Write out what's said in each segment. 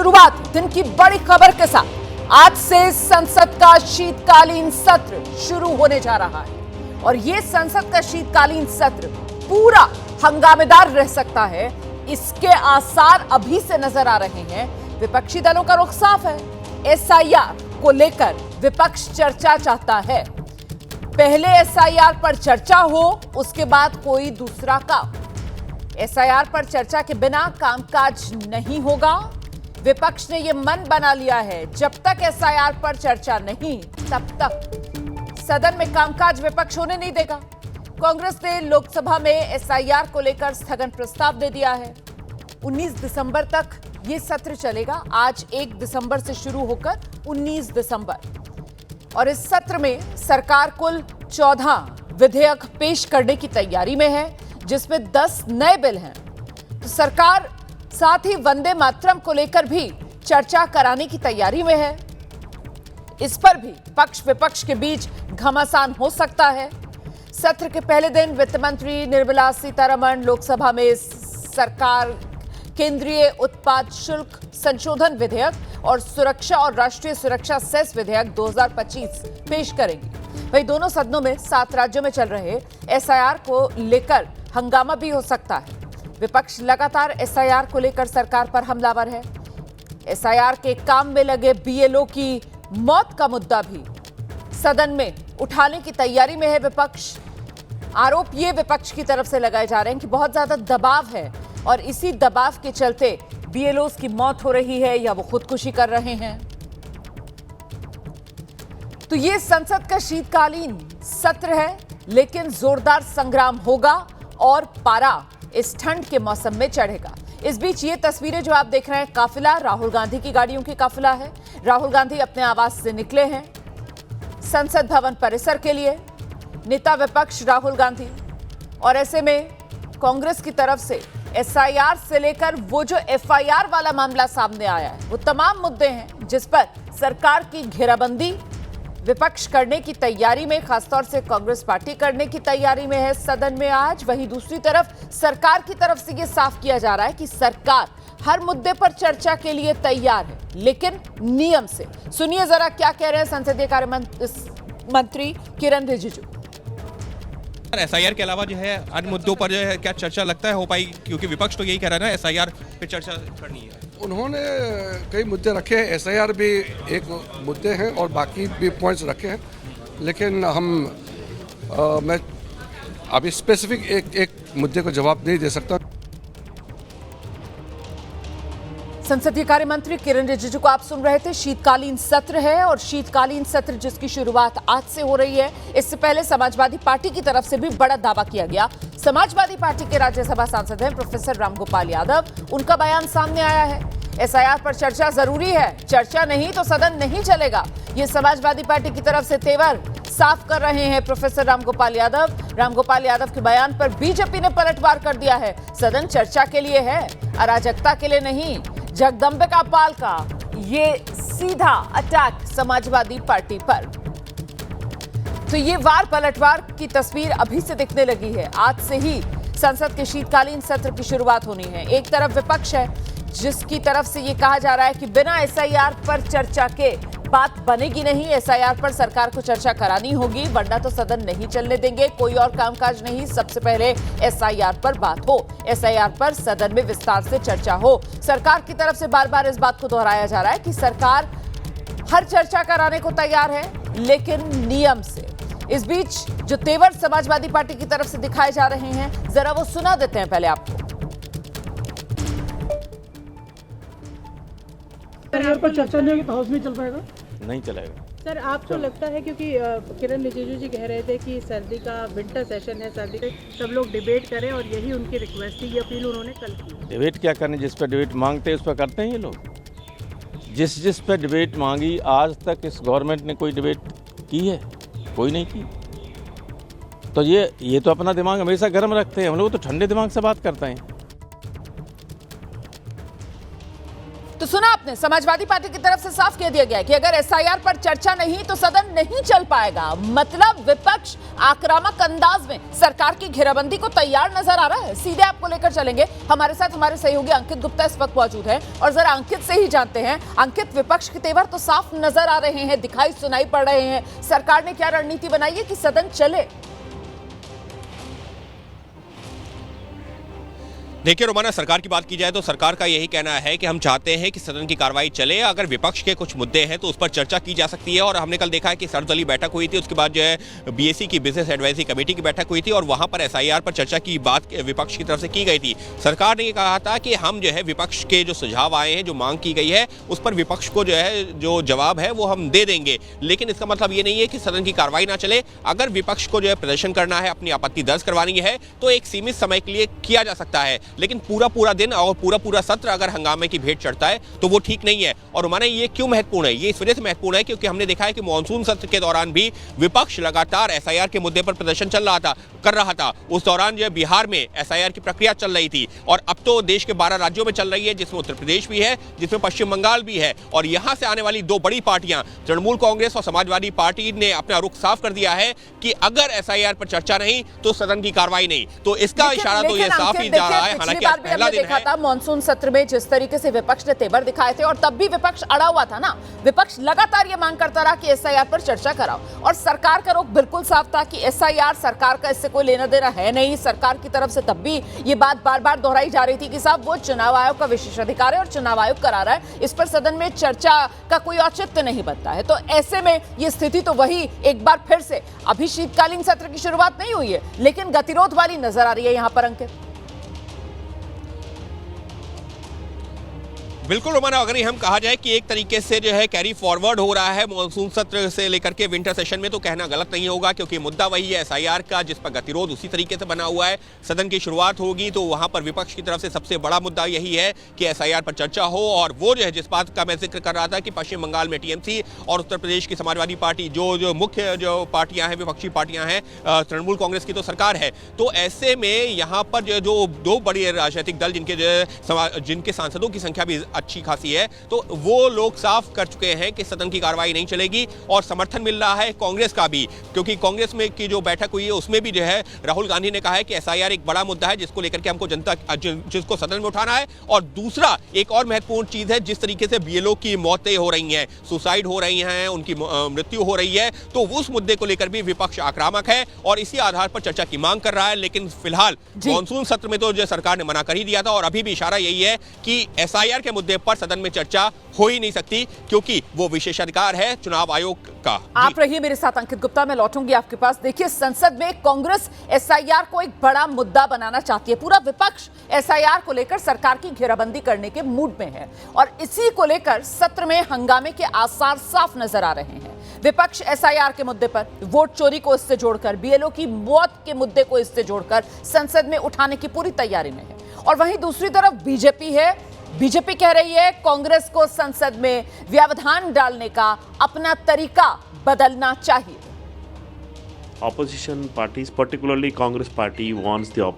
शुरुआत दिन की बड़ी खबर के साथ। आज से संसद का शीतकालीन सत्र शुरू होने जा रहा है और यह संसद का शीतकालीन सत्र पूरा हंगामेदार रह सकता है, इसके आसार अभी से नजर आ रहे हैं। विपक्षी दलों का रुख साफ है। एसआईआर को लेकर विपक्ष चर्चा चाहता है। पहले एसआईआर पर चर्चा हो, उसके बाद कोई दूसरा काम। एसआईआर पर चर्चा के बिना कामकाज नहीं होगा। विपक्ष ने यह मन बना लिया है, जब तक एसआईआर पर चर्चा नहीं तब तक सदन में कामकाज विपक्ष होने नहीं देगा। कांग्रेस ने लोकसभा में एसआईआर को लेकर स्थगन प्रस्ताव दे दिया है। 19 दिसंबर तक यह सत्र चलेगा। आज 1 दिसंबर से शुरू होकर 19 दिसंबर। और इस सत्र में सरकार कुल 14 विधेयक पेश करने की तैयारी में है, जिसमें 10 नए बिल हैं। तो सरकार साथ ही वंदे मातरम को लेकर भी चर्चा कराने की तैयारी में है। इस पर भी पक्ष विपक्ष के बीच घमासान हो सकता है। सत्र के पहले दिन वित्त मंत्री निर्मला सीतारमण लोकसभा में सरकार केंद्रीय उत्पाद शुल्क संशोधन विधेयक और सुरक्षा और राष्ट्रीय सुरक्षा सेस विधेयक 2025 पेश करेंगी। वहीं दोनों सदनों में 7 राज्यों में चल रहे एसआईआर को लेकर हंगामा भी हो सकता है। विपक्ष लगातार एसआईआर को लेकर सरकार पर हमलावर है। एसआईआर के काम में लगे बीएलओ की मौत का मुद्दा भी सदन में उठाने की तैयारी में है विपक्ष। आरोप ये विपक्ष की तरफ से लगाए जा रहे हैं कि बहुत ज्यादा दबाव है और इसी दबाव के चलते बीएलओस की मौत हो रही है या वो खुदकुशी कर रहे हैं। तो ये संसद का शीतकालीन सत्र है, लेकिन जोरदार संग्राम होगा और पारा इस ठंड के मौसम में चढ़ेगा। इस बीच ये तस्वीरें जो आप देख रहे हैं, काफिला राहुल गांधी की गाड़ियों की काफिला है। राहुल गांधी अपने आवास से निकले हैं संसद भवन परिसर के लिए। नेता विपक्ष राहुल गांधी, और ऐसे में कांग्रेस की तरफ से एसआईआर से लेकर वो जो एफआईआर वाला मामला सामने आया है, वो तमाम मुद्दे हैं जिस पर सरकार की घेराबंदी विपक्ष करने की तैयारी में, खासतौर से कांग्रेस पार्टी करने की तैयारी में है सदन में आज। वहीं दूसरी तरफ सरकार की तरफ से यह साफ किया जा रहा है कि सरकार हर मुद्दे पर चर्चा के लिए तैयार है, लेकिन नियम से। सुनिए जरा क्या कह रहे हैं संसदीय कार्य मंत्री किरण रिजिजू। एसआईआर के अलावा जो है अन्य मुद्दों पर जो है क्या चर्चा लगता है हो पाई, क्योंकि विपक्ष तो यही कह रहा है ना एसआईआर पे चर्चा करनी है। उन्होंने कई मुद्दे रखे हैं, एसआईआर भी एक मुद्दे हैं और बाकी भी पॉइंट्स रखे हैं, लेकिन मैं अभी स्पेसिफिक एक मुद्दे को जवाब नहीं दे सकता। संसदीय कार्य मंत्री किरण रिजिजू को आप सुन रहे थे। शीतकालीन सत्र है और शीतकालीन सत्र जिसकी शुरुआत आज से हो रही है। इससे पहले समाजवादी पार्टी की तरफ से भी बड़ा दावा किया गया। समाजवादी पार्टी के राज्यसभा सांसद हैं प्रोफेसर रामगोपाल यादव। उनका बयान सामने आया है, एसआईआर पर चर्चा जरूरी है, चर्चा नहीं तो सदन नहीं चलेगा। ये समाजवादी पार्टी की तरफ से तेवर साफ कर रहे हैं प्रोफेसर रामगोपाल यादव। रामगोपाल यादव के बयान पर बीजेपी ने पलटवार कर दिया है। सदन चर्चा के लिए है, अराजकता के लिए नहीं। जगदम्बिका पाल का ये सीधा अटैक समाजवादी पार्टी पर। तो ये वार पलटवार की तस्वीर अभी से दिखने लगी है। आज से ही संसद के शीतकालीन सत्र की शुरुआत होनी है। एक तरफ विपक्ष है जिसकी तरफ से ये कहा जा रहा है कि बिना एसआईआर पर चर्चा के बात बनेगी नहीं। एसआईआर पर सरकार को चर्चा करानी होगी, वरना तो सदन नहीं चलने देंगे। कोई और कामकाज नहीं, सबसे पहले एसआईआर पर बात हो, एसआईआर पर सदन में विस्तार से चर्चा हो। सरकार की तरफ से बार बार इस बात को दोहराया जा रहा है कि सरकार हर चर्चा कराने को तैयार है, लेकिन नियम से। इस बीच जो तेवर समाजवादी पार्टी की तरफ से दिखाए जा रहे हैं, जरा वो सुना देते हैं पहले आपको। पर चर्चा नहीं होगी तो हाउस में चल पाएगा? नहीं चलेगा सर। आपको लगता है, क्योंकि किरण रिजिजू जी कह रहे थे कि सर्दी का विंटर सेशन है, सर्दी में सब लोग डिबेट करें और यही उनकी रिक्वेस्ट थी, ये अपील उन्होंने कल की। डिबेट क्या करने, जिस पर डिबेट मांगते हैं उस पर करते हैं ये लोग। जिस पर डिबेट मांगी, आज तक इस गवर्नमेंट ने कोई डिबेट की है? कोई नहीं की। तो ये तो अपना दिमाग हमेशा गर्म रखते हैं। हम लोग तो ठंडे दिमाग से बात करते हैं। तो सुना आपने, समाजवादी पार्टी की तरफ से साफ कह दिया गया है कि अगर एसआईआर पर चर्चा नहीं तो सदन नहीं चल पाएगा। मतलब विपक्ष आक्रामक अंदाज में सरकार की घेराबंदी को तैयार नजर आ रहा है। सीधे आपको लेकर चलेंगे, हमारे साथ हमारे सहयोगी अंकित गुप्ता इस वक्त मौजूद है और जरा अंकित से ही जानते हैं। अंकित, विपक्ष के तेवर तो साफ नजर आ रहे हैं, दिखाई सुनाई पड़ रहे हैं। सरकार ने क्या रणनीति बनाई है कि सदन चले? देखिए रोमाना, सरकार की बात की जाए तो सरकार का यही कहना है कि हम चाहते हैं कि सदन की कार्रवाई चले। अगर विपक्ष के कुछ मुद्दे हैं तो उस पर चर्चा की जा सकती है। और हमने कल देखा है कि सर्वदलीय बैठक हुई थी, उसके बाद जो है बीएससी की बिजनेस एडवाइजरी कमेटी की बैठक हुई थी और वहां पर एसआईआर पर चर्चा की बात विपक्ष की तरफ से की गई थी। सरकार ने ये कहा था कि हम जो है विपक्ष के जो सुझाव आए हैं, जो मांग की गई है, उस पर विपक्ष को जो है जो जवाब है वो हम दे देंगे। लेकिन इसका मतलब ये नहीं है कि सदन की कार्रवाई ना चले। अगर विपक्ष को जो है प्रदर्शन करना है, अपनी आपत्ति दर्ज करवानी है, तो एक सीमित समय के लिए किया जा सकता है। लेकिन पूरा दिन और पूरा सत्र अगर हंगामे की भेंट चढ़ता है तो वो ठीक नहीं है। और माने ये क्यों महत्वपूर्ण है? ये इस वजह से महत्वपूर्ण है क्योंकि हमने देखा है कि मॉनसून सत्र के दौरान भी विपक्ष लगातार एसआईआर के मुद्दे पर प्रदर्शन कर रहा था। उस दौरान जो बिहार में एसआईआर की प्रक्रिया चल रही थी और अब तो देश के 12 राज्यों में चल रही है, जिसमें उत्तर प्रदेश भी है, जिसमें पश्चिम बंगाल भी है। और यहां से आने वाली दो बड़ी पार्टियां तृणमूल कांग्रेस और समाजवादी पार्टी ने अपना रुख साफ कर दिया है कि अगर एसआईआर पर चर्चा नहीं तो सदन की कार्रवाई नहीं। तो इसका इशारा तो यह साफ ही जा रहा है। हालांकि पहला दिन देखा था मॉनसून सत्र में जिस तरीके से विपक्ष ने तेवर दिखाए थे और तब भी विपक्ष अड़ा हुआ था ना। विपक्ष लगातार ये मांग करता रहा कि एसआईआर पर चर्चा कराओ और सरकार का रुख बिल्कुल साफ था कि एसआईआर सरकार का इससे कोई लेना देना है नहीं। सरकार की तरफ से तब भी ये बात बार-बार दोहराई जा रही थी कि साहब वो चुनाव आयोग का विशेषाधिकार है और चुनाव आयोग करा रहा है, इस पर सदन में चर्चा का कोई औचित्य नहीं बनता है। तो ऐसे में ये स्थिति तो वही एक बार फिर से, अभी शीतकालीन सत्र की शुरुआत नहीं हुई है लेकिन गतिरोध वाली नजर आ रही है यहां पर अंकित। बिल्कुल रोमाना, अगर हम कहा जाए कि एक तरीके से जो है कैरी फॉरवर्ड हो रहा है मॉनसून सत्र से लेकर के विंटर सेशन में, तो कहना गलत नहीं होगा क्योंकि मुद्दा वही है एसआईआर का, जिस पर गतिरोध उसी तरीके से बना हुआ है। सदन की शुरुआत होगी तो वहां पर विपक्ष की तरफ से सबसे बड़ा मुद्दा यही है कि एसआईआर पर चर्चा हो। और वो जो है जिस बात का मैं जिक्र कर रहा था कि पश्चिम बंगाल में टीएमसी और उत्तर प्रदेश की समाजवादी पार्टी जो मुख्य जो पार्टियां हैं, विपक्षी पार्टियां हैं, तृणमूल कांग्रेस की तो सरकार है। तो ऐसे में यहाँ पर जो दो बड़े राजनीतिक दल जिनके सांसदों की संख्या भी अच्छी खासी है, तो वो लोग साफ कर चुके हैं कि सदन की कार्रवाई नहीं चलेगी। और समर्थन मिल रहा है कांग्रेस का भी, क्योंकि कांग्रेस में की जो बैठक हुई है उसमें भी जो है राहुल गांधी ने कहा है कि एसआईआर एक बड़ा मुद्दा है जिसको लेकर के हमको जिसको सदन में उठाना है। और दूसरा एक और महत्वपूर्ण चीज है, जिस तरीके से बीएलओ की मौतें हो रही हैं, सुसाइड हो रही हैं, उनकी मृत्यु हो रही है, तो उस मुद्दे को लेकर भी विपक्ष आक्रामक है और इसी आधार पर चर्चा की मांग कर रहा है। लेकिन फिलहाल मॉनसून सत्र में तो जो सरकार ने मना कर ही दिया था और अभी भी इशारा यही है कि एसआईआर के मुद्दे पर सदन में चर्चा हो ही नहीं सकती क्योंकि वो विशेषाधिकार है चुनाव आयोग का। आप रहिए मेरे साथ अंकित गुप्ता, मैं लौटूंगी आपके पास। देखिए, संसद में कांग्रेस एसआईआर को एक बड़ा मुद्दा बनाना चाहती है। पूरा विपक्ष एसआईआर को लेकर सरकार की घेराबंदी करने के मूड में है और इसी को लेकर सत्र में हंगामे के आसार साफ नजर आ रहे हैं। विपक्ष एसआईआर के मुद्दे पर, वोट चोरी को इससे जोड़कर, बीएलओ की मौत के मुद्दे को इससे जोड़कर संसद में उठाने की पूरी तैयारी में है। और वहीं दूसरी तरफ बीजेपी है। बीजेपी कह रही है कांग्रेस को संसद में व्यवधान डालने का अपना तरीका बदलना चाहिए। Opposition parties, particularly Congress party, wants the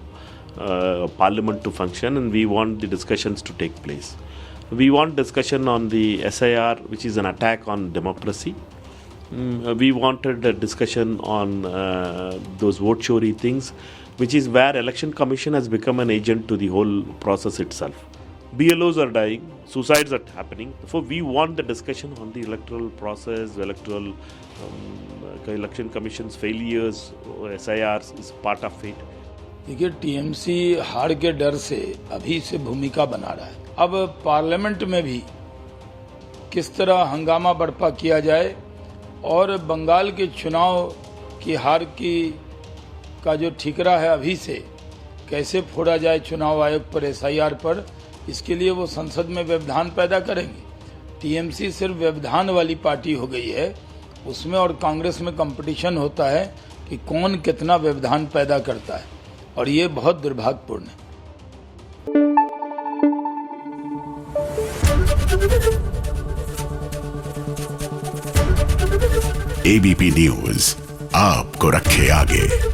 parliament to function and we want the discussions to take place. We want discussion on the SIR, which is an attack on democracy. We wanted a discussion on those vote chori things, which is where Election Commission has become an agent to the whole process itself. BLOs are dying, suicides are happening. So we want the discussion on the electoral process, election commission's failures, SIRs is part of it. देखिए, TMC हार के डर से अभी से भूमिका बना रहा है। अब पार्लियामेंट में भी किस तरह हंगामा बर्पा किया जाए और बंगाल के चुनाव की हार का जो ठिकरा है अभी से कैसे फोड़ा जाए चुनाव आयोग पर, एसआईआर पर, इसके लिए वो संसद में व्यवधान पैदा करेंगे। टीएमसी सिर्फ व्यवधान वाली पार्टी हो गई है, उसमें और कांग्रेस में कंपटीशन होता है कि कौन कितना व्यवधान पैदा करता है और ये बहुत दुर्भाग्यपूर्ण है। एबीपी न्यूज आपको रखे आगे।